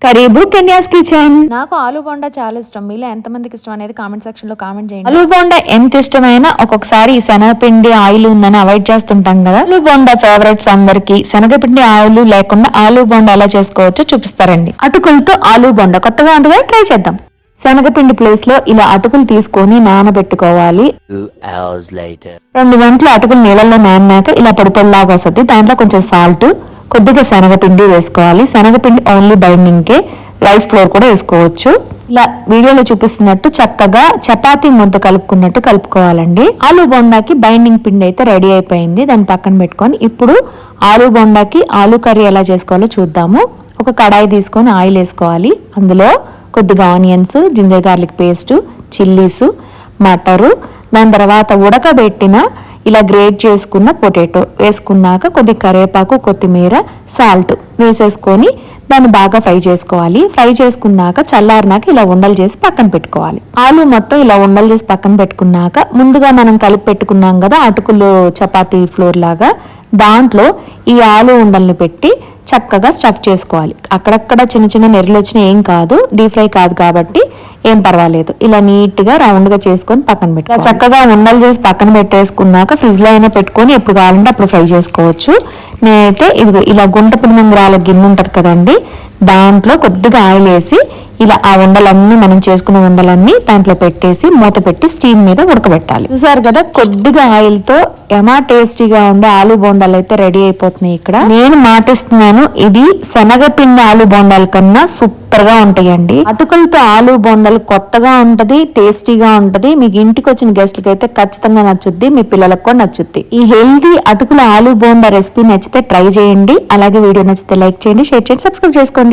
కరీబు కెన్యాస్ kitchen. నాకు ఆలు బోండా చాలా ఇష్టం. మీలో ఎంతమందికి ఇష్టం అనేది కామెంట్ సెక్షన్ లో కామెంట్ చేయండి. ఆలు బోండా ఎంత ఇష్టమైనా ఒక్కొక్కసారి శనగపిండి ఆయిల్ ఉందని అవాయిడ్ చేస్తుంటాం కదా. ఆలు బోండా ఫేవరెట్స్ అందరికి శనగపిండి ఆయిల్ లేకుండా ఆలు బోండా ఎలా చేసుకోవచ్చో చూపిస్తారండి. అటుకులతో ఆలు బోండా కొత్తగా ఉంటుంది, ట్రై చేద్దాం. శనగపిండి ప్లేస్ లో ఇలా అటుకులు తీసుకొని నానబెట్టుకోవాలి. 2 గంటలు అటుకులు నీళ్ళల్లో నానాక ఇలా పొడిలాగా వస్తుంది. దాంట్లో కొంచెం సాల్ట్, కొద్దిగా శనగపిండి వేసుకోవాలి. శనగపిండి ఓన్లీ బైండింగ్ కే, రైస్ ఫ్లోర్ కూడా వేసుకోవచ్చు. ఇలా వీడియోలో చూపిస్తున్నట్టు చక్కగా చపాతీ ముద్ద కలుపుకున్నట్టు కలుపుకోవాలండి. ఆలు బోండాకి బైండింగ్ పిండి అయితే రెడీ అయిపోయింది. దాన్ని పక్కన పెట్టుకొని ఇప్పుడు ఆలు బోండాకి ఆలు కర్రీ ఎలా చేసుకోవాలో చూద్దాము. ఒక కడాయి తీసుకొని ఆయిల్ వేసుకోవాలి. అందులో కొద్దిగా onions, ginger garlic paste, chillies, మటరు, దాని తర్వాత ఉడకబెట్టిన ఇలా గ్రేట్ చేసుకున్న పొటాటో వేసుకున్నాక కొద్దిగా కరివేపాకు, కొత్తిమీర, సాల్ట్ వేసేసుకొని దాన్ని బాగా ఫ్రై చేసుకోవాలి. ఫ్రై చేసుకున్నాక చల్లారినాక ఇలా ఉండలు చేసి పక్కన పెట్టుకోవాలి. ఆలు మొత్తం ఇలా ఉండలు చేసి పక్కన పెట్టుకున్నాక ముందుగా మనం కలిపి పెట్టుకున్నాం కదా అటుకులు చపాతీ ఫ్లోర్ లాగా, దాంట్లో ఈ ఆలు ఉండల్ని పెట్టి చక్కగా స్టఫ్ చేసుకోవాలి. అక్కడక్కడ చిన్న చిన్న నెర్రలు వచ్చినా ఏం కాదు, డీప్ ఫ్రై కాదు కాబట్టి ఏం పర్వాలేదు. ఇలా నీట్ గా రౌండ్ గా చేసుకొని పక్కన పెట్టుకోవాలి. చక్కగా ఉండలు చేసి పక్కన పెట్టేసుకున్నాక ఫ్రిడ్జ్ లో అయినా పెట్టుకొని ఎప్పుడు కావాలంటే అప్పుడు ఫ్రై చేసుకోవచ్చు. నేనైతే ఇది ఇలా గుంట పులిమింగరాల గిన్నె ఉంటది కదండి, దాంట్లో కొద్దిగా ఆయిల్ వేసి ఇలా ఆ ఉండలన్నీ మనం చేసుకున్న ఉండలన్నీ దాంట్లో పెట్టేసి మూత పెట్టి స్టీమ్ మీద ఉడకబెట్టాలి. చూసారు కదా, కొద్దిగా ఆయిల్ తో ఏమా టేస్టీగా ఉండే ఆలు బోండాలు అయితే రెడీ అయిపోతున్నాయి. ఇక్కడ నేను మాటిస్తున్నాను, ఇది శనగపిండి ఆలు బోండాల కన్నా సూపర్ గా ఉంటాయండి. అటుకులతో ఆలు బోండాలు కొత్తగా ఉంటది, టేస్టీగా ఉంటది. మీకు ఇంటికి వచ్చిన గెస్ట్లకి అయితే ఖచ్చితంగా నచ్చుద్ది, మీ పిల్లలకు కూడా నచ్చుద్ది. ఈ హెల్దీ అటుకుల ఆలు బోండా రెసిపీ నచ్చితే ట్రై చేయండి. అలాగే వీడియో నచ్చితే లైక్ చేయండి, షేర్ చేయండి, సబ్స్క్రైబ్ చేసుకోండి.